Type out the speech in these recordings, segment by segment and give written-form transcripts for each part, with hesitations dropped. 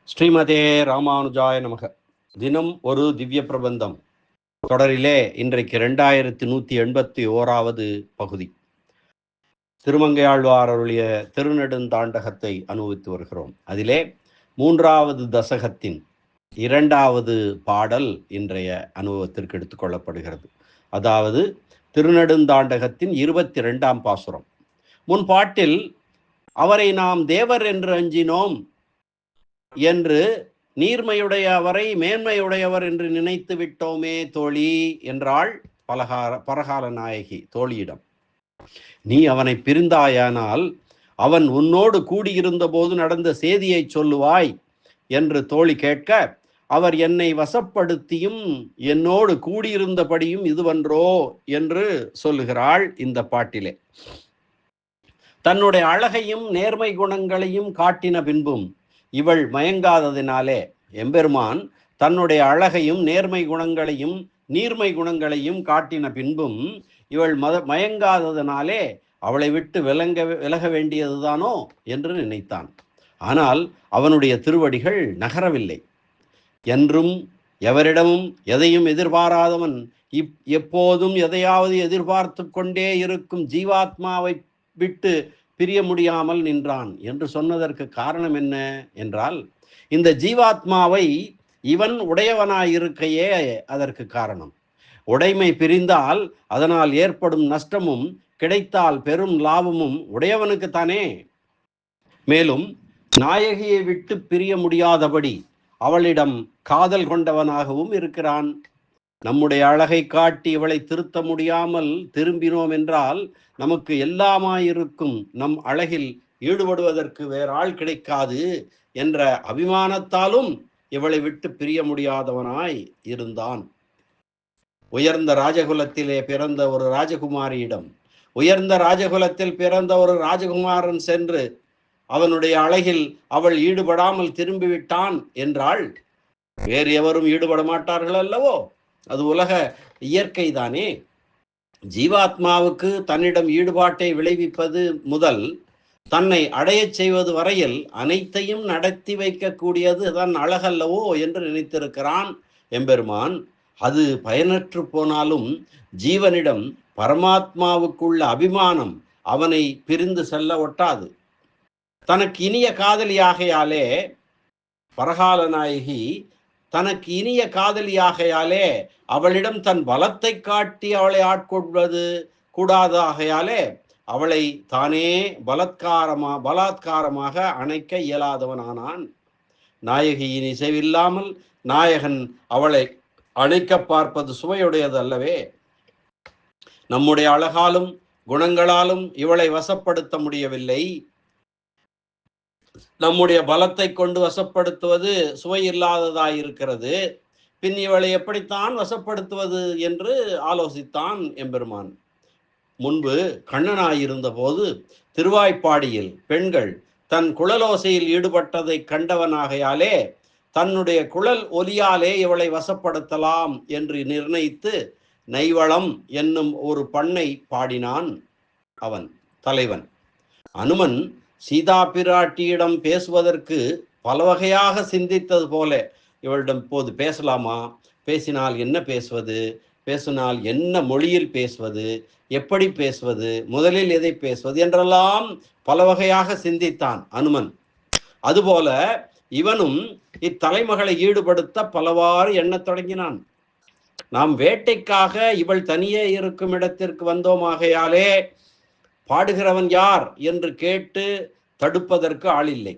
ஸ்ரீமதே ராமானுஜாய நமக. தினம் ஒரு திவ்ய பிரபந்தம் தொடரிலே இன்றைக்கு 2181வது பகுதி. திருமங்கையாழ்வார் அருளிய திருநெடுந்தாண்டகத்தை அனுபவித்து வருகிறோம். அதிலே 3வது தசகத்தின் 2வது பாடல் இன்றைய அனுபவத்திற்கு எடுத்துக்கொள்ளப்படுகிறது. அதாவது திருநெடுந்தாண்டகத்தின் 22ஆம் பாசுரம். முன் பாட்டில் அவரை நாம் தேவர் என்று அஞ்சினோம் என்று நீர்மையுடைய அவரை மேன்மையுடையவர் என்று நினைத்து விட்டோமே தோழி என்றாள் பரகால நாயகி தோழியிடம். நீ அவனை பிரிந்தாயானால் அவன் உன்னோடு கூடியிருந்த போது நடந்த செய்தியை சொல்லுவாய் என்று தோழி கேட்க, அவர் என்னை வசப்படுத்தியும் என்னோடு கூடியிருந்தபடியும் இதுவன்றோ என்று சொல்லுகிறாள் இந்த பாட்டிலே. தன்னுடைய அழகையும் நேர்மை குணங்களையும் காட்டின பின்பும் இவள் மயங்காததினாலே எம்பெருமான் தன்னுடைய அழகையும் நேர்மை குணங்களையும் நீர்மை குணங்களையும் காட்டின பின்பும் இவள் மயங்காததினாலே அவளை விட்டு விலக வேண்டியதுதானோ என்று நினைத்தான். ஆனால் அவனுடைய திருவடிகள் நகரவில்லை. என்றும் எவரிடமும் எதையும் எதிர்பாராதவன் எப்போதும் எதையாவது எதிர்பார்த்து கொண்டே இருக்கும் ஜீவாத்மாவை விட்டு பிரிய முடியாமல் நின்றான் என்று சொன்னதற்கு காரணம் என்ன என்றால், இந்த ஜீவாத்மாவை இவன் உடையவனாயிருக்கையே அதற்கு காரணம். உடைமை பிரிந்தால் அதனால் ஏற்படும் நஷ்டமும் கிடைத்தால் பெரும் லாபமும் உடையவனுக்குத்தானே. மேலும் நாயகியை விட்டு பிரிய முடியாதபடி அவளிடம் காதல் கொண்டவனாகவும் இருக்கிறான். நம்முடைய அழகை காட்டி இவளை திருத்த முடியாமல் திரும்பினோம் என்றால் நமக்கு எல்லாமாயிருக்கும் நம் அழகில் ஈடுபடுவதற்கு வேற ஆள் கிடைக்காது என்ற அபிமானத்தாலும் இவளை விட்டு பிரிய முடியாதவனாய் இருந்தான். உயர்ந்த ராஜகுலத்திலே பிறந்த ஒரு ராஜகுமாரியிடம் உயர்ந்த ராஜகுலத்தில் பிறந்த ஒரு ராஜகுமாரன் சென்று அவனுடைய அழகில் அவள் ஈடுபடாமல் திரும்பிவிட்டான் என்றால் வேறு எவரும் ஈடுபட மாட்டார்கள் அல்லவோ? அது உலக இயற்கை தானே. ஜீவாத்மாவுக்கு தன்னிடம் ஈடுபாட்டை விளைவிப்பது முதல் தன்னை அடையச் செய்வது வரையில் அனைத்தையும் நடத்தி வைக்கக்கூடியது தன் அழகல்லவோ என்று நினைத்திருக்கிறான் எம்பெருமான். அது பயனற்று போனாலும் ஜீவனிடம் பரமாத்மாவுக்குள்ள அபிமானம் அவனை பிரிந்து செல்ல ஒட்டாது. தனக்கு இனிய காதலியாகையாலே பரகால நாயகி தனக்கு இனிய காதலியாகையாலே அவளிடம் தன் பலத்தை காட்டி அவளை ஆட்கொள்வது கூடாதாகையாலே அவளை தானே பலாத்காரமாக அணைக்க இயலாதவனானான். நாயகியின் இசைவில்லாமல் நாயகன் அவளை அணைக்க பார்ப்பது சுவையுடையது அல்லவே. நம்முடைய அழகாலும் குணங்களாலும் இவளை வசப்படுத்த முடியவில்லை. நம்முடைய பலத்தை கொண்டு வசப்படுத்துவது சுவை இல்லாததாயிருக்கிறது. பின் இவளை எப்படித்தான் வசப்படுத்துவது என்று ஆலோசித்தான் எம்பெருமான். முன்பு கண்ணனாயிருந்த போது திருவாய்ப்பாடியில் பெண்கள் தன் குழலோசையில் ஈடுபட்டதை கண்டவனாகையாலே தன்னுடைய குழல் ஒலியாலே இவளை வசப்படுத்தலாம் என்று நிர்ணயித்து நைவளம் என்னும் ஒரு பண்ணை பாடினான் அவன் தலைவன். அனுமன் சீதா பிராட்டியிடம் பேசுவதற்கு பல வகையாக சிந்தித்தது போல இவளிடம் போது பேசலாமா, பேசினால் என்ன பேசுவது, பேசினால் என்ன மொழியில் பேசுவது, எப்படி பேசுவது, முதலில் எதை பேசுவது என்றெல்லாம் பல வகையாக சிந்தித்தான் அனுமன். அதுபோல இவனும் இத்தலைமகளை ஈடுபடுத்த பலவாறு எண்ணத் தொடங்கினான். நாம் வேட்டைக்காக இவள் தனியே இருக்கும் இடத்திற்கு வந்தோமாகையாலே பாடுகிறவன் யார் என்று கேட்டு தடுப்பதற்கு ஆளில்லை.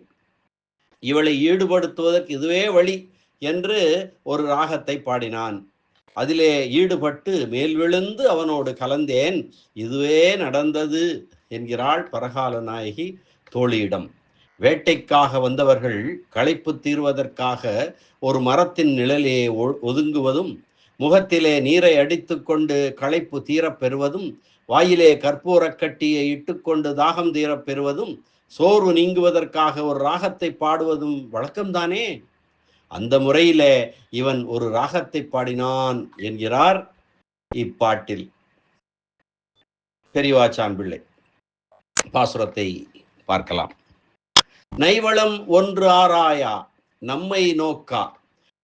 இவளை ஈடுபடுத்துவதற்கு இதுவே வழி என்று ஒரு ராகத்தை பாடினான். அதிலே ஈடுபட்டு மேல் விழுந்து அவனோடு கலந்தேன், இதுவே நடந்தது என்கிறாள் பரகால நாயகி தோழியிடம். வேட்டைக்காக வந்தவர்கள் களைப்பு தீர்வதற்காக ஒரு மரத்தின் நிழலே ஒதுங்குவதும், முகத்திலே நீரை அடித்து கொண்டு களைப்பு தீரப் பெறுவதும், வாயிலே கற்பூரக் கட்டியை இட்டுக்கொண்டு தாகம் தீரப் பெறுவதும், சோர்வு நீங்குவதற்காக ஒரு ராகத்தை பாடுவதும் வழக்கம்தானே. அந்த முறையிலே இவன் ஒரு ராகத்தை பாடினான் என்கிறார் இப்பாட்டில் பெரியவாச்சான் பிள்ளை. பாசுரத்தை பார்க்கலாம். நைவளம் ஒன்று ஆராயா நம்மை நோக்கா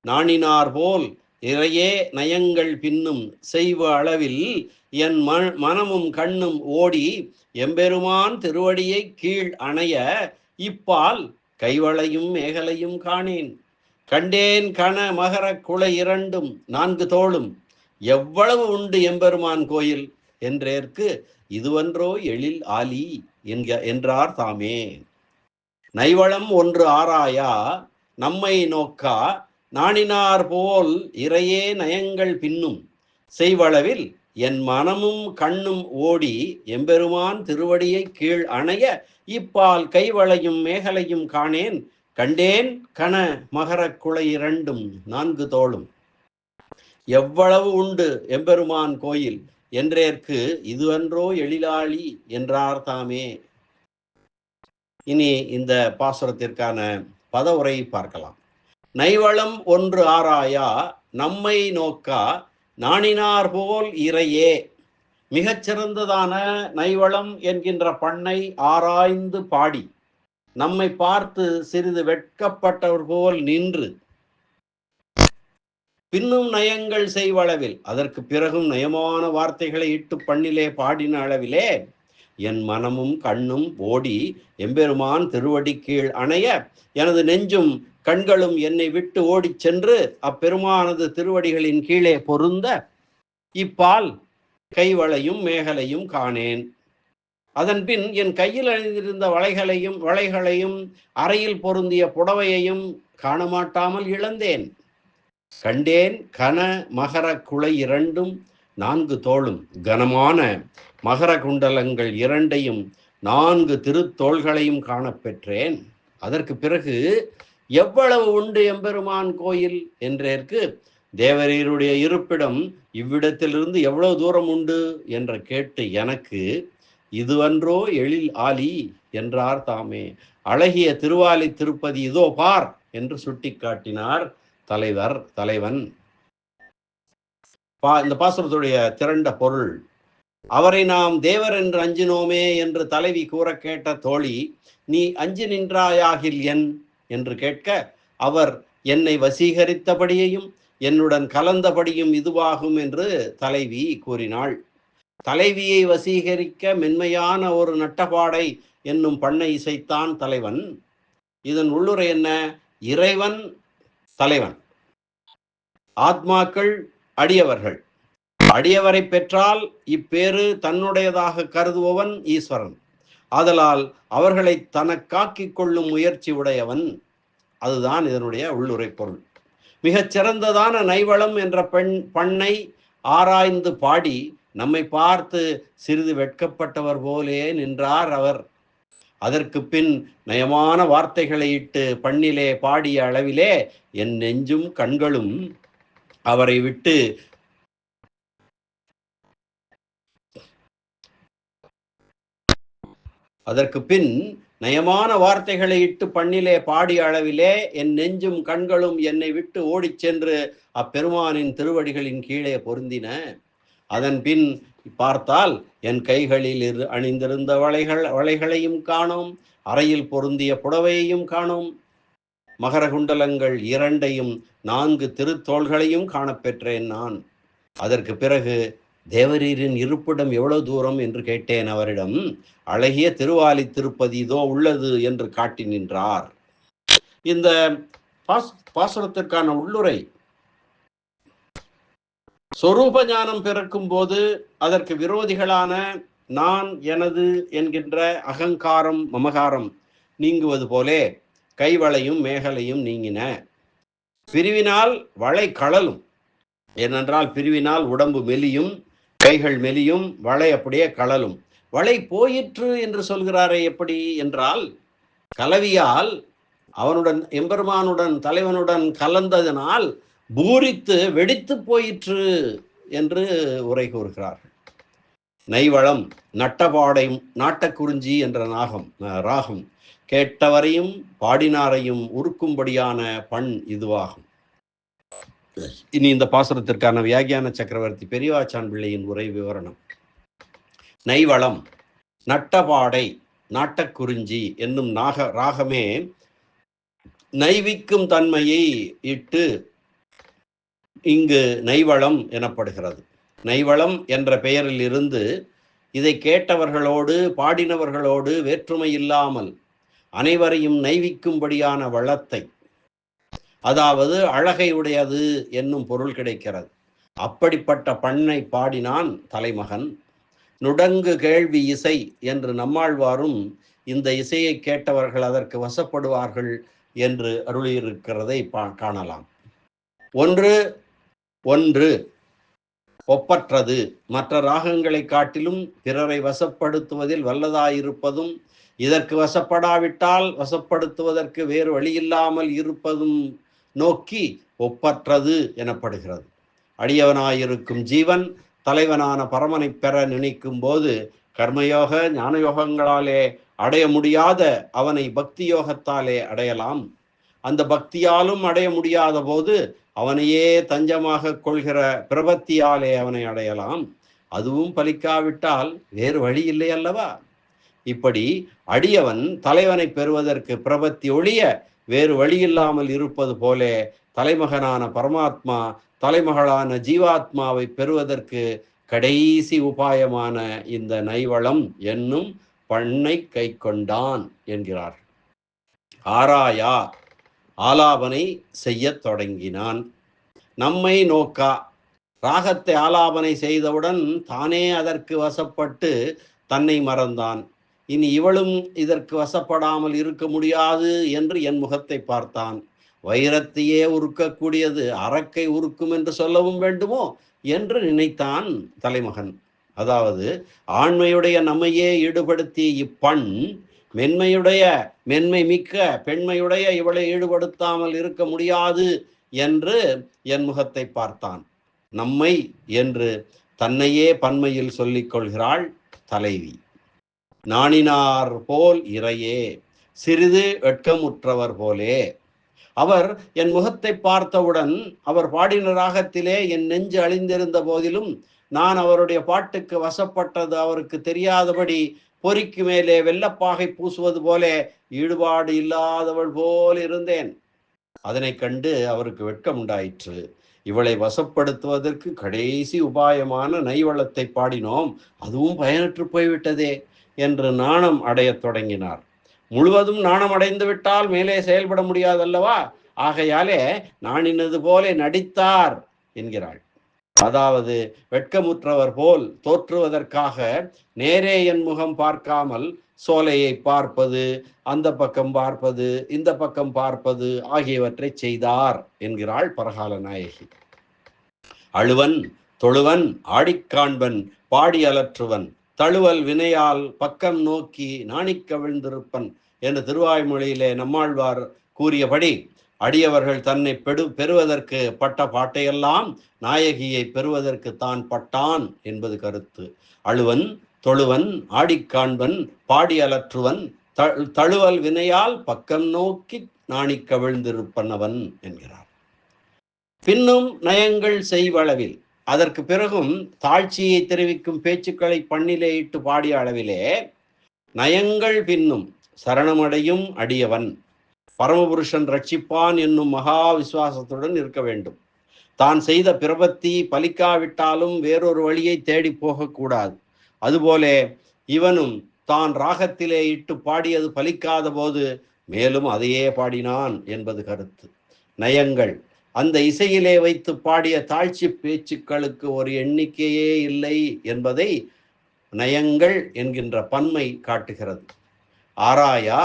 நாணினார் போல் இறையே நயங்கள் பின்னும் செய்வ அளவில் என் மனமும் கண்ணும் ஓடி எம்பெருமான் திருவடியை கீழ் அணைய இப்பால் கைவளையும் மேகலையும் காணேன். கண்டேன் கண மகர குலை இரண்டும் 4 தோளும் எவ்வளவு உண்டு எம்பெருமான் கோயில் என்றேற்கு இதுவன்றோ எழில் ஆலி என்றார் தாமே. நைவளம் ஒன்று ஆராயா நம்மை நோக்கா நாணினார் போல் இறையே நயங்கள் பின்னும் செய்வளவில் என் மனமும் கண்ணும் ஓடி எம்பெருமான் திருவடியை கீழ் அணைய இப்பால் கைவளையும் மேகலையும் காணேன். கண்டேன் கண மகர குலை இரண்டும் 4 தோளும் எவ்வளவு உண்டு எம்பெருமான் கோயில் என்றேற்கு இதுவன்றோ எழிலாளி என்றார் தாமே. இனி இந்த பாசுரத்திற்கான பதவுரை பார்க்கலாம். நைவளம் ஒன்று ஆராயா நம்மை நோக்கா நாணினார் போல் இறையே. மிகச்சிறந்ததான நைவளம் என்கின்ற பண்ணை ஆராய்ந்து பாடி நம்மை பார்த்து சிறிது வெட்கப்பட்டவர் போல் நின்று பின்னும் நயங்கள் செய்வளவில் அதற்கு பிறகும் நயமான வார்த்தைகளை இட்டு பண்ணிலே பாடின அளவிலே என் மனமும் கண்ணும் ஓடி எம்பெருமான் திருவடி கீழ் அணைய எனது நெஞ்சும் கண்களும் என்னை விட்டு ஓடிச் சென்று அப்பெருமானது திருவடிகளின் கீழே பொருந்த இப்பால் கைவளையும் மேகலையும் காணேன். அதன்பின் என் கையில் அணிந்திருந்த வளைகளையும் அறையில் பொருந்திய புடவையையும் காணமாட்டாமல் இழந்தேன். கண்டேன் கன மகர குலை இரண்டும் 4 தோளும் கனமான மகர குண்டலங்கள் 2ஐயும் 4 திருத்தோள்களையும் காணப்பெற்றேன். அதற்கு பிறகு எவ்வளவு உண்டு எம்பெருமான் கோயில் என்றேற்கு தேவரீருடைய இருப்பிடம் இவ்விடத்திலிருந்து எவ்வளவு தூரம் உண்டு என்று கேட்டு எனக்கு இதுவன்றோ எழில் ஆலி என்றார் தாமே. அழகிய திருவாலி திருப்பதி இதோ பார் என்று சுட்டி காட்டினார் தலைவன். இந்த பாசுரத்துடைய திரண்ட பொருள்: அவரை நாம் தேவர் என்று அஞ்சினோமே என்று தலைவி கூற கேட்ட தோழி, நீ அஞ்சி நின்றாயாகில் என்று கேட்க, அவர் என்னை வசீகரித்தபடியையும் என்னுடன் கலந்தபடியும் இதுவாகும் என்று தலைவி கூறினாள். தலைவியை வசீகரிக்க மென்மையான ஒரு நட்டபாடை என்னும் பண்ணை இசைத்தான் தலைவன். இதன் உள்ளுரை என்ன? இறைவன் தலைவன், ஆத்மாக்கள் அடியவர்கள். அடியவரை பெற்றால் இப்பேறு தன்னுடையதாக கருதுபவன் ஈஸ்வரன். ஆதலால் அவர்களை தனக்காக்கிக் கொள்ளும் முயற்சி உடையவன். அதுதான் இதனுடைய உள்ளுரை பொருள். மிகச் சிறந்ததான நைவளம் என்ற பண்ணை ஆராய்ந்து பாடி நம்மை பார்த்து சிறிது வெட்கப்பட்டவர் போலே நின்றார் அவர். அதற்கு பின் நயமான வார்த்தைகளை இட்டு பண்ணிலே பாடிய அளவிலே என் நெஞ்சும் கண்களும் அவரை விட்டு அதற்கு பின் நயமான வார்த்தைகளை இட்டு பண்ணிலே பாடிய அளவிலே என் நெஞ்சும் கண்களும் என்னை விட்டு ஓடிச் சென்று அப்பெருமானின் திருவடிகளின் கீழே பொருந்தின. அதன் பின் பார்த்தால் என் கைகளில் அணிந்திருந்த வளைகளையும் காணோம், அறையில் பொருந்திய புடவையையும் காணோம், மகர குண்டலங்கள் 2ஐயும் 4 திருத்தோள்களையும் காணப்பெற்றேன் நான். அதற்கு பிறகு தேவரீரின் இருப்பிடம் எவ்வளவு தூரம் என்று கேட்டேன் அவரிடம். அழகிய திருவாலி திருப்பதி இதோ உள்ளது என்று காட்டி நின்றார். இந்த பாசுரத்திற்கான உள்ளுரை: சொரூப ஞானம் பிறக்கும் போது அதற்கு விரோதிகளான நான், எனது என்கின்ற அகங்காரம், மமகாரம் நீங்குவது போலே கைவளையும் மேகலையும் நீங்கின. பிரிவினால் வளை கழலும். ஏனென்றால் பிரிவினால் உடம்பு மெலியும், கைகள் மெலியும், வளை அப்படியே கழலும். வளை போயிற்று என்று சொல்கிறாரே எப்படி என்றால், கலவியால் அவனுடன் எம்பெருமானுடன் தலைவனுடன் கலந்ததனால் பூரித்து வெடித்து போயிற்று என்று உரை கூறுகிறார்கள். நைவளம் நட்டபாடை நாட்டக்குறிஞ்சி என்ற ராகம் கேட்டவரையும் பாடினாரையும் உருக்கும்படியான பண் இதுவாகும். இனி இந்த பாசுரத்திற்கான வியாக்கியான சக்கரவர்த்தி பெரியவாச்சான் பிள்ளையின் உரை விவரணம். நைவளம் நட்டபாடை நாட்டக்குறிஞ்சி என்னும் ராகமே நைவிக்கும் தன்மையை இட்டு இங்கு நைவளம் எனப்படுகிறது. நைவளம் என்ற பெயரில் இருந்து இதை கேட்டவர்களோடு பாடினவர்களோடு வேற்றுமை இல்லாமல் அனைவரையும் நைவிக்கும்படியான வளத்தை, அதாவது அழகை உடையது என்னும் பொருள் கிடைக்கிறது. அப்படிப்பட்ட பண்ணை பாடினான் தலைமகன். நுடங்கு கேள்வி இசை என்று நம்மாழ்வாரும் இந்த இசையை கேட்டவர்கள் அதற்கு வசப்படுவார்கள் என்று அருளியிருக்கிறதை காணலாம். ஒன்று ஒன்று ஒப்பற்றது, மற்ற ராகங்களை காட்டிலும் பிறரை வசப்படுத்துவதில் வல்லதாயிருப்பதும், இதற்கு வசப்படாவிட்டால் வசப்படுத்துவதற்கு வேறு வழியில்லாமல் இருப்பதும் நோக்கி ஒப்பற்றது எனப்படுகிறது. அடியவனாயிருக்கும் ஜீவன் தலைவனான பரமனை பெற நினைக்கும் போது கர்மயோக ஞானயோகங்களாலே அடைய முடியாத அவனை பக்தி யோகத்தாலே அடையலாம். அந்த பக்தியாலும் அடைய முடியாத போது அவனையே தஞ்சமாக கொள்கிற பிரபத்தியாலே அவனை அடையலாம். அதுவும் பலிக்காவிட்டால் வேறு வழி இல்லை அல்லவா? இப்படி அடியவன் தலைவனை பெறுவதற்கு பிரபத்தி ஒழிய வேறு வழியில்லாமல் இருப்பது போல தலைமகனான பரமாத்மா தலைமகளான ஜீவாத்மாவை பெறுவதற்கு கடைசி உபாயமான இந்த நைவளம் என்னும் பண்ணை கை கொண்டான் என்கிறார். ஆராயா ஆலாபனை செய்ய தொடங்கினான். நம்மை நோக்கா ராகத்தை ஆலாபனை செய்தவுடன் தானே அதற்கு வசப்பட்டு தன்னை மறந்தான். இனி இவளும் இதற்கு வசப்படாமல் இருக்க முடியாது என்று என் முகத்தை பார்த்தான். வைரத்தையே உருக்கக்கூடியது அரக்கை உருக்கும் என்று சொல்லவும் வேண்டுமோ என்று நினைத்தான் தலைமகன். அதாவது ஆண்மையுடைய நம்மையே ஈடுபடுத்திய இப்பண் மென்மை மிக்க பெண்மையுடைய இவளை ஈடுபடுத்தாமல் இருக்க முடியாது என்று என் முகத்தை பார்த்தான். நம்மை என்று தன்னையே பன்மையில் சொல்லிக் கொள்கிறாள் தலைவி. நாணினார் போல் இறையே, சிறிது வெட்கமுற்றவர் போலே. அவர் என் முகத்தை பார்த்தவுடன் அவர் பாடின ராகத்திலே என் நெஞ்சு அழிந்திருந்த போதிலும் நான் அவருடைய பாட்டுக்கு வசப்பட்டது அவருக்கு தெரியாதபடி பொறிக்கு மேலே வெள்ளப்பாகை பூசுவது போல ஈடுபாடு இல்லாதவள் போல் இருந்தேன். அதனை கண்டு அவருக்கு வெட்கம் உண்டாயிற்று. இவளை வசப்படுத்துவதற்கு கடைசி உபாயமான நைவளத்தை பாடினோம், அதுவும் பயனற்று போய்விட்டதே என்று நாணம் அடையத் தொடங்கினார். முழுவதும் நாணம் அடைந்து விட்டால் மேலே செயல்பட முடியாதல்லவா? ஆகையாலே நாணினது போல நடித்தார் என்கிறாள். அதாவது வெட்கமுற்றவர் போல் தோற்றுவதற்காக நேரே என் முகம் பார்க்காமல் சோலையை பார்ப்பது, அந்த பக்கம் பார்ப்பது, இந்த பக்கம் பார்ப்பது ஆகியவற்றை செய்தார் என்கிறாள் பரகால நாயகி. அழுவன் தொழுவன் ஆடிக்காண்பன் பாடி அலற்றுவன் தழுவல் வினையால் பக்கம் நோக்கி நாணிக்கவிழ்ந்திருப்பன் என்று திருவாய்மொழியிலே நம்மாழ்வார் கூறியபடி அடியவர்கள் தன்னை பெறுவதற்கு பட்ட பாட்டையெல்லாம் நாயகியை பெறுவதற்கு தான் பட்டான் என்பது கருத்து. அழுவன் தொழுவன் ஆடிக்காண்பன் பாடி அலற்றுவன் தழுவல் வினையால் பக்கம் நோக்கி நாணிக்கவிழ்ந்திருப்பனவன் என்கிறார். பின்னும் நயங்கள் செய்வளவில், அதற்கு பிறகும் தாழ்ச்சியை தெரிவிக்கும் பேச்சுக்களை பண்ணிலே இட்டு பாடிய அளவிலே நயங்கள் பின்னும் சரணமடையும் அடியவன் பரமபுருஷன் ரட்சிப்பான் என்னும் மகா விசுவாசத்துடன் இருக்க வேண்டும். தான் செய்த பிரபத்தி பலிக்காவிட்டாலும் வேறொரு வழியை தேடி போகக்கூடாது. அதுபோல இவனும் தான் ராகத்திலே இட்டு பாடியது பலிக்காத போது மேலும் அதையே பாடினான் என்பது கருத்து. நயங்கள், அந்த இசையிலே வைத்து பாடிய தாழ்ச்சி பேச்சுக்களுக்கு ஒரு எண்ணிக்கையே இல்லை என்பதை நயங்கள் என்கின்ற பன்மை காட்டுகிறது. ஆராயா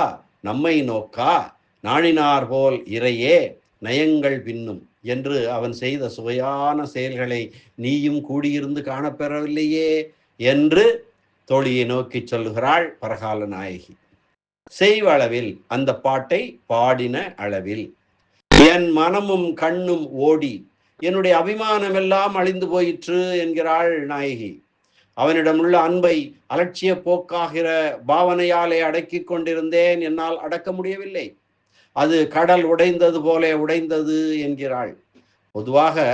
நம்மை நோக்கா நாணினார் போல் இறையே நயங்கள் பின்னும் என்று அவன் செய்த சுவையான செயல்களை நீயும் கூடியிருந்து காணப்பெறவில்லையே என்று தோழியை நோக்கி சொல்லுகிறாள் பரகால நாயகி. செய்வளவில், அந்த பாட்டை பாடின அளவில் என் மனமும் கண்ணும் ஓடி என்னுடைய அபிமானம் எல்லாம் அழிந்து போயிற்று என்கிறாள் நாயகி. அவனிடமுள்ள அன்பை அலட்சிய போக்காகிற பாவனையாலே அடக்கி கொண்டிருந்தேன், என்னால் அடக்க முடியவில்லை. அது கடல் உடைந்தது போல உடைந்தது என்கிறாள். பொதுவாக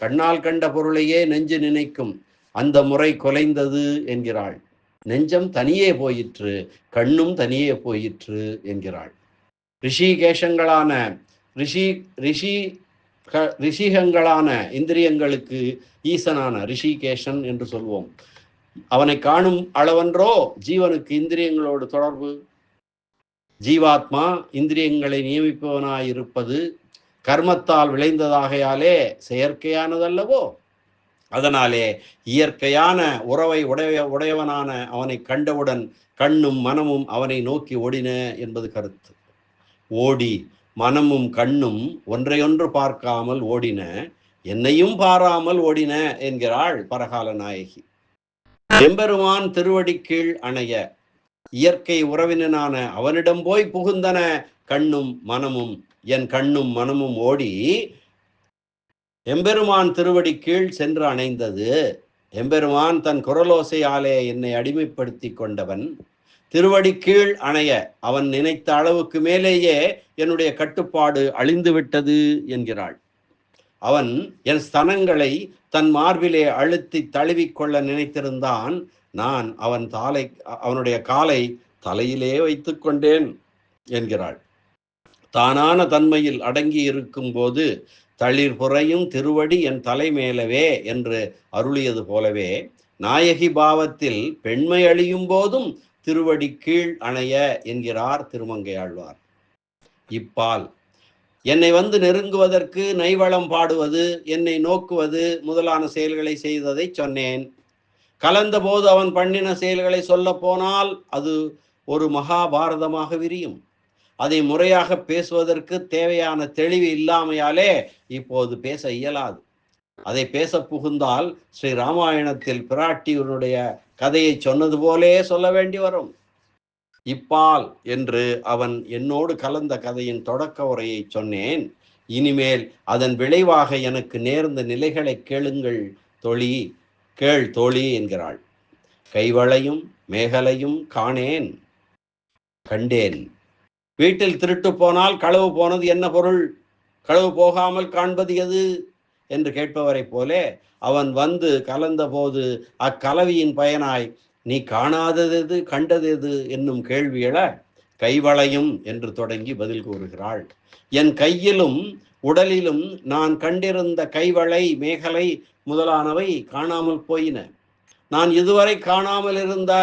கண்ணால் கண்ட பொருளையே நெஞ்சு நினைக்கும், அந்த முறை கொலைந்தது என்கிறாள். நெஞ்சம் தனியே போயிற்று, கண்ணும் தனியே போயிற்று என்கிறாள். ரிஷிகேஷங்களான ரிஷி ரிஷி ரிஷிகங்களான இந்திரியங்களுக்கு ஈசனான ரிஷிகேஷன் என்று சொல்வோம். அவனை காணும் அளவன்றோ ஜீவனுக்கு இந்திரியங்களோடு தொடர்பு. ஜீவாத்மா இந்திரியங்களை நியமிப்பவனாயிருப்பது கர்மத்தால் விளைந்ததாகையாலே செயற்கையானதல்லவோ. அதனாலே இயற்கையான உறவை உடையவனான அவனை கண்டவுடன் கண்ணும் மனமும் அவனை நோக்கி ஓடின என்பது கருத்து. ஓடி மனமும் கண்ணும் ஒன்றையொன்று பார்க்காமல் ஓடின, என்னையும் பாராமல் ஓடின என்கிறாள் பரகால நாயகி. எம்பெருமான் திருவடி கீழ் அணைய இயற்கை உறவினனான அவனிடம் போய் புகுந்தன கண்ணும் மனமும். என் கண்ணும் மனமும் ஓடி எம்பெருமான் திருவடி கீழ் சென்று அணைந்தது. எம்பெருமான் தன் குரலோசையாலே என்னை அடிமைப்படுத்தி கொண்டவன். திருவடி கீழ் அணைய அவன் நினைத்த அளவுக்கு மேலேயே என்னுடைய கட்டுப்பாடு அழிந்து விட்டது என்கிறாள். அவன் என் ஸ்தனங்களை தன் மார்பிலே அழுத்தி தழுவிக்கொள்ள நினைத்திருந்தான். நான் அவனுடைய காலை தலையிலே வைத்து கொண்டேன் என்கிறாள். தானான தன்மையில் அடங்கி இருக்கும் போது தளிர் புறையும் திருவடி என் தலைமேலவே என்று அருளியது போலவே நாயகி பாவத்தில் பெண்மை அழியும் போதும் திருவடி கீழ் அணைய என்கிறார் திருமங்கையாழ்வார். இப்பால் என்னை வந்து நெருங்குவதற்கு நைவளம் பாடுவது, என்னை நோக்குவது முதலான செயல்களை செய்ததை சொன்னேன். கலந்த போது அவன் பண்ணின செயல்களை சொல்ல போனால் அது ஒரு மகாபாரதமாக விரியும். அதை முறையாக பேசுவதற்கு தேவையான தெளிவு இல்லாமையாலே இப்போது பேச இயலாது. அதை பேச புகுந்தால் ஸ்ரீ ராமாயணத்தில் பிராட்டியனுடைய கதையை சொன்னது போலே சொல்ல வேண்டி வரும். இப்பால் என்று அவன் என்னோடு கலந்த கதையின் தொடக்க உரையை சொன்னேன். இனிமேல் அதன் விளைவாக எனக்கு நேர்ந்த நிலைகளை கேளுங்கள் கேள் தோழி என்கிறாள். கைவளையும் மேகலையும் காணேன் கண்டேன். வீட்டில் திருட்டு போனால் களவு போனது என்ன பொருள், களவு போகாமல் காண்பது எது என்று கேட்பவரை போலே அவன் வந்து கலந்த போது அக்கலவியின் பயனாய் நீ காணாதது கண்டது என்னும் கேள்வி எழ கைவளையும் என்று தொடங்கி பதில் கூறுகிறாள். என் கையிலும் உடலிலும் நான் கண்டிருந்த கைவளை மேகலை முதலானவை காணாமல் போயின. நான் இதுவரை காணாமல் இருந்த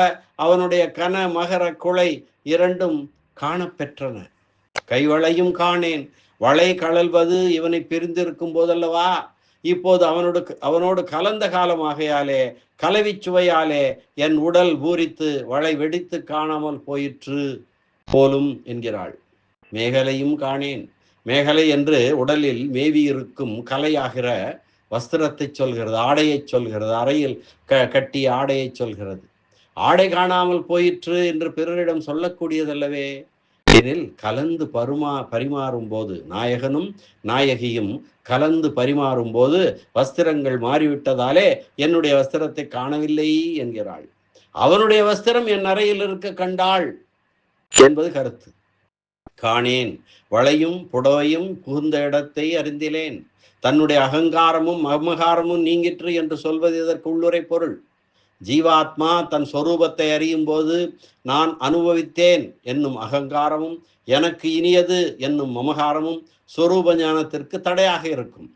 அவனுடைய கன மகர குலை இரண்டும் காணப்பெற்றன. கைவளையும் காணேன். வளை கழல்வது இவனை பிரிந்திருக்கும் போதல்லவா. இப்போது அவனோடு கலந்த காலமாகையாலே கலவி சுவையாலே என் உடல் பூரித்து வளை வெடித்து காணாமல் போயிற்று போலும் என்கிறாள். மேகலையும் காணேன். மேகலை என்று உடலில் மேவி இருக்கும் கலையாகிற வஸ்திரத்தை சொல்கிறது, ஆடையை சொல்கிறது, அறையில் கட்டிய ஆடையை சொல்கிறது. ஆடை காணாமல் போயிற்று என்று பிறரிடம் சொல்லக்கூடியதல்லவே. எனில் கலந்து பரிமாறும் போது நாயகனும் நாயகியும் கலந்து பரிமாறும் போது வஸ்திரங்கள் மாறிவிட்டதாலே என்னுடைய வஸ்திரத்தை காணவில்லை என்கிறாள். அவனுடைய வஸ்திரம் என் அறையில் இருக்க கண்டாள் என்பது கருத்து. காணேன். வளையும் புடவையும் புகுந்த இடத்தை அறிந்திலேன். தன்னுடைய அகங்காரமும் மமகாரமும் நீங்கிற்று என்று சொல்வது இதற்கு உள்ளுரை பொருள். ஜீவாத்மா தன் சொரூபத்தை அறியும் போது நான் அனுபவித்தேன் என்னும் அகங்காரமும் எனக்கு இனியது என்னும் மமகாரமும் சொரூப ஞானத்திற்கு தடையாக இருக்கும்.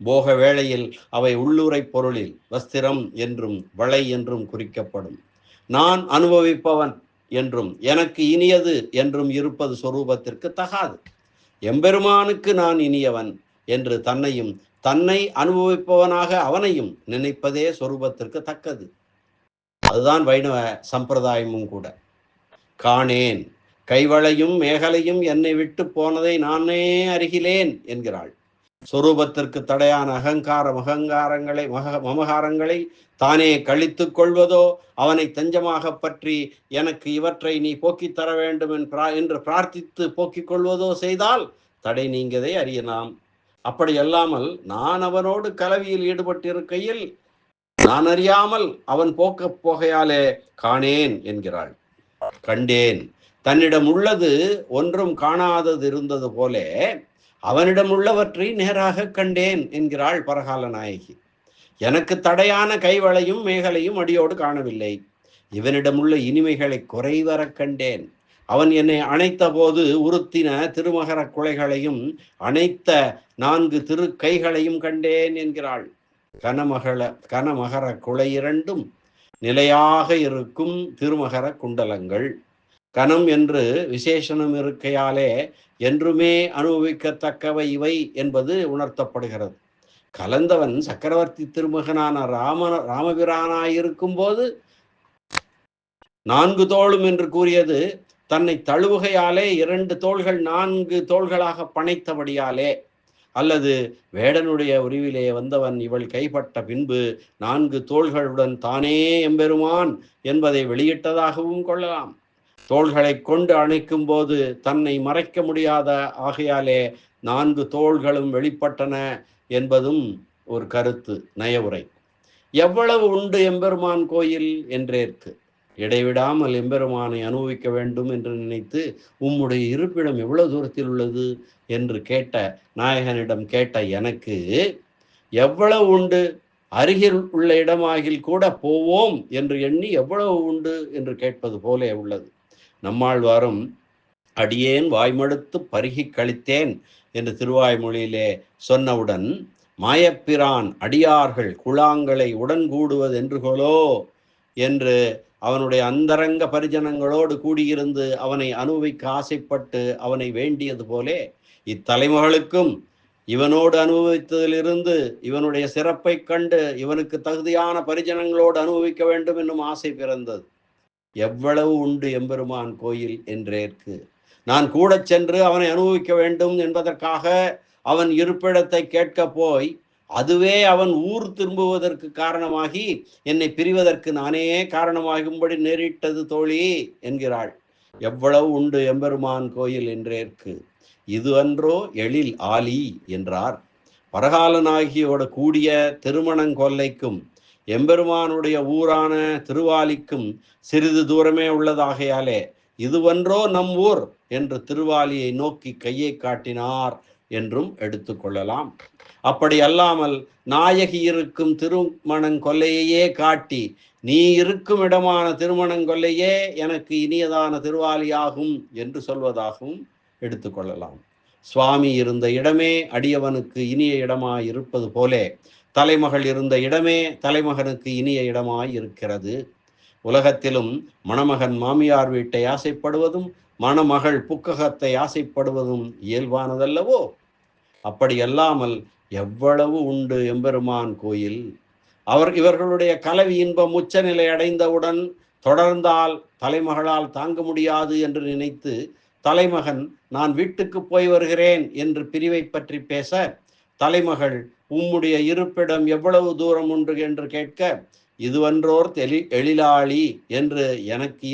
போக வேளையில் அவை உள்ளுரை பொருளில் வஸ்திரம் என்றும் வளை என்றும் குறிக்கப்படும். நான் அனுபவிப்பவன் என்றும் எனக்கு இனியது என்றும் இருப்பது சொரூபத்திற்கு தகாது. எம்பெருமானுக்கு நான் இனியவன் என்று தன்னை அனுபவிப்பவனாக அவனையும் நினைப்பதே சொரூபத்திற்கு தக்கது. அதுதான் வைணவ சம்பிரதாயமும் கூட. காணேன். கைவளையும் மேகலையும் என்னை விட்டு போனதை நானே அறிகிலேன் என்கிறாள். சொரூபத்திற்கு தடையான மமகாரங்களை தானே கழித்து கொள்வதோ அவனை தஞ்சமாக பற்றி எனக்கு இவற்றை நீ போக்கித் தர வேண்டும் என்று பிரார்த்தித்து போக்கிக் கொள்வதோ செய்தால் தடை நீங்கதை அறியலாம். அப்படி அல்லாமல் நான் அவனோடு கலவியில் ஈடுபட்டிருக்கையில் நான் அறியாமல் அவன் போகையாலே காணேன் என்கிறாள். கண்டேன். தன்னிடம் உள்ளது ஒன்றும் காணாதது இருந்தது போல அவனிடம் உள்ளவற்றை நேராக கண்டேன் என்கிறாள் பரகால நாயகி. எனக்கு தடையான கைவளையும் மேகலையும் அடியோடு காணவில்லை. இவனிடம் உள்ள இனிமைகளை குறைவர கண்டேன். அவன் என்னை அணைத்த போது உறுத்தின திருமகர குலைகளையும் அணைத்த 4 திருக்கைகளையும் கண்டேன் என்கிறாள். கனமகர குலை இரண்டும் நிலையாக இருக்கும் திருமகர குண்டலங்கள். கணம் என்று விசேஷனம் இருக்கையாலே என்றுமே அனுபவிக்கத்தக்கவை இவை என்பது உணர்த்தப்படுகிறது. கலந்தவன் சக்கரவர்த்தி திருமகனான ராமபிரானாயிருக்கும் போது 4 தோளும் என்று கூறியது தன்னை தழுவுகையாலே 2 தோள்கள் 4 தோள்களாக பனைத்தபடியாலே, அல்லது வேடனுடைய உருவிலே வந்தவன் இவள் கைப்பட்ட பின்பு 4 தோள்களுடன் தானே எம்பெருமான் என்பதை வெளியிட்டதாகவும் கொள்ளலாம். தோள்களை கொண்டு அணைக்கும் போது தன்னை மறைக்க முடியாத ஆகையாலே 4 தோள்களும் வெளிப்பட்டன என்பதும் ஒரு கருத்து, நயவுரை. எவ்வளவு உண்டு எம்பெருமான் கோயில் என்றேற்கு, இடைவிடாமல் எம்பெருமானை அனுபவிக்க வேண்டும் என்று நினைத்து உம்முடைய இருப்பிடம் எவ்வளவு தூரத்தில் உள்ளது என்று கேட்ட நாயகனிடம் கேட்ட எனக்கு, எவ்வளவு உண்டு, அருகில் உள்ள இடமாகில் கூட போவோம் என்று எண்ணி எவ்வளவு உண்டு என்று கேட்பது போலே உள்ளது. நம்மாழ்வாரும் அடியேன் வாய்மடுத்து பருகி கழித்தேன் என்று திருவாய்மொழியிலே சொன்னவுடன், மாயப்பிரான் அடியார்கள் குழாங்களை உடன் கூடுவது என்றுகளோ என்று அவனுடைய அந்தரங்க பரிஜனங்களோடு கூடியிருந்து அவனை அனுபவிக்க ஆசைப்பட்டு அவனை வேண்டியது போலே இத்தலைமகளுக்கும் இவனோடு அனுபவித்ததிலிருந்து இவனுடைய சிறப்பை கண்டு இவனுக்கு தகுதியான பரிஜனங்களோடு அனுபவிக்க வேண்டும் என்னும் ஆசை பிறந்தது. எவ்வளவு உண்டு எம்பெருமான் கோயில் என்றேற்கு, நான் கூட சென்று அவனை அனுபவிக்க வேண்டும் என்பதற்காக அவன் இருப்பிடத்தை கேட்க போய் அதுவே அவன் ஊர் திரும்புவதற்கு காரணமாகி என்னை பிரிவதற்கு நானே காரணமாகும்படி நேரிட்டது தோழி என்கிறாள். எவ்வளவு உண்டு எம்பெருமான் கோயில் என்றேற்கு, இது அன்றோ எழில் ஆலி என்றார். பரகாலனாகியோட கூடிய திருமணங்கொல்லைக்கும் எம்பெருமானுடைய ஊரான திருவாலிக்கும் சிறிது தூரமே உள்ளதாகையாலே இதுவன்றோ நம் ஊர் என்று திருவாலியை நோக்கி கையை காட்டினார் என்றும் எடுத்துக்கொள்ளலாம். அப்படி அல்லாமல் நாயகி இருக்கும் திருமணங்கொல்லையே காட்டி நீ இருக்கும் இடமான திருமணங்கொல்லையே எனக்கு இனியதான திருவாலியாகும் என்று சொல்வதாகவும் எடுத்துக்கொள்ளலாம். சுவாமி இருந்த இடமே அடியவனுக்கு இனிய இடமாய் இருப்பது போலே தலைமகள் இருந்த இடமே தலைமகனுக்கு இனிய இடமாய் இருக்கிறது. உலகத்திலும் மணமகன் மாமியார் வீட்டை ஆசைப்படுவதும் மணமகள் புக்ககத்தை ஆசைப்படுவதும் இயல்பானதல்லவோ? அப்படி அல்லாமல் எவ்வளவு உண்டு எம்பெருமான் கோயில். இவர்களுடைய கலவி இன்பம் உச்சநிலை அடைந்தவுடன் தொடர்ந்தால் தலைமகளால் தாங்க முடியாது என்று நினைத்து தலைமகன் நான் வீட்டுக்கு போய் வருகிறேன் என்று பிரிவை பற்றி பேச, தலைமகள் உம்முடைய இருப்பிடம் எவ்வளவு தூரம் உண்டு என்று கேட்க, இதுவன்றோர் எழிலாளி என்று எனக்கு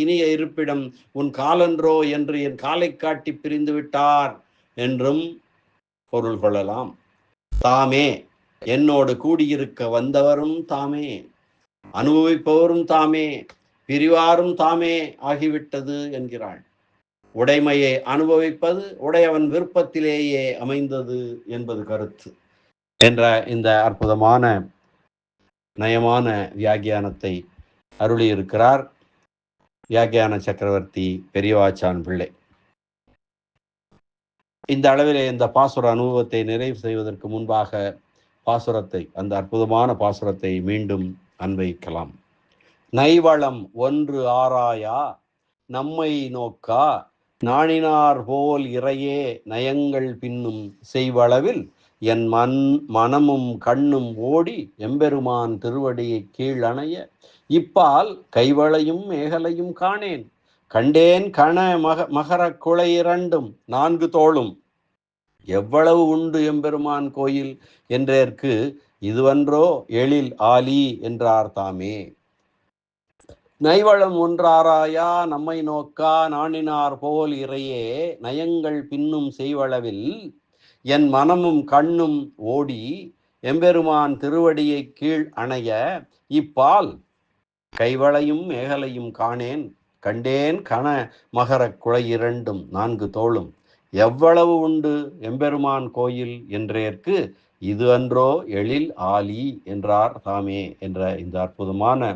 இனிய இருப்பிடம் உன் காலன்றோ என்று என் காலை காட்டி பிரிந்து விட்டார் என்றும் பொருள் கொள்ளலாம். தாமே என்னோடு கூடியிருக்க வந்தவரும் தாமே, அனுபவிப்பவரும் தாமே, பிரிவாரும் தாமே ஆகிவிட்டது என்கிறாள். உடைமையை அனுபவிப்பது உடையவன் விருப்பத்திலேயே அமைந்தது என்பது கருத்து என்ற இந்த அற்புதமான நயமான வியாக்கியானத்தை அருளியிருக்கிறார் வியாக்கியான சக்கரவர்த்தி பெரியவாச்சான் பிள்ளை. இந்த அளவிலே இந்த பாசுர அனுபவத்தை நிறைவு செய்வதற்கு முன்பாக அந்த அற்புதமான பாசுரத்தை மீண்டும் அன்வைக்கலாம். நைவளம் ஒன்று ஆராயா நம்மை நோக்கா நாணினார் போல் இறையே நயங்கள் பின்னும் செய்வளவில் என் மனமும் கண்ணும் ஓடி எம்பெருமான் திருவடியை கீழ் அணைய இப்பால் கைவளையும் மேகலையும் காணேன் கண்டேன் கண மகர குலை இரண்டும் 4 தோளும் எவ்வளவு உண்டு எம்பெருமான் கோயில் என்றேற்கு, இதுவன்றோ எழில் ஆலி என்றார் தாமே. நைவளம் ஒன்றாராயா நம்மை நோக்கா நாணினார் போல் இறையே நயங்கள் பின்னும் செய்வளவில் என் மனமும் கண்ணும் ஓடி எம்பெருமான் திருவடியை கீழ் அணைய இப்பால் கைவளையும் மேகலையும் காணேன் கண்டேன் கண மகர குலை இரண்டும் 4 தோளும் எவ்வளவு உண்டு எம்பெருமான் கோயில் என்றேற்கு, இது அன்றோ எழில் ஆலி என்றார் தாமே என்ற இந்த அற்புதமான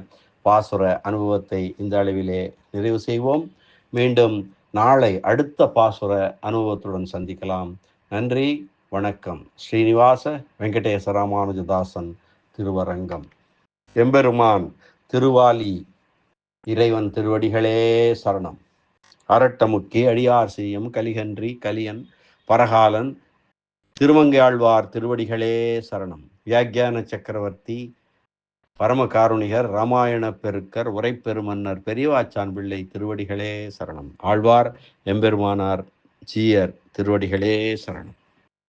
பாசுர அனுபவத்தை இந்த அளவிலே நிறைவு செய்வோம். மீண்டும் நாளை அடுத்த பாசுர அனுபவத்துடன் சந்திக்கலாம். நன்றி, வணக்கம். ஸ்ரீனிவாச வெங்கடேச ராமானுஜதாசன் திருவரங்கம். எம்பெருமான் திருவாலி இறைவன் திருவடிகளே சரணம். அரட்டமுக்கி அடியார் செய்யும் கலிகன்றி கலியன் பரகாலன் திருமங்கையாழ்வார் திருவடிகளே சரணம். வியாக்கியான சக்கரவர்த்தி பரமகாருணிகர் ராமாயண பெருக்கர் உரைப்பெருமன்னர் பெரியவாச்சான் பிள்ளை திருவடிகளே சரணம். ஆழ்வார் எம்பெருமானார் ஜீயர் திருவடிகளே சரணம்.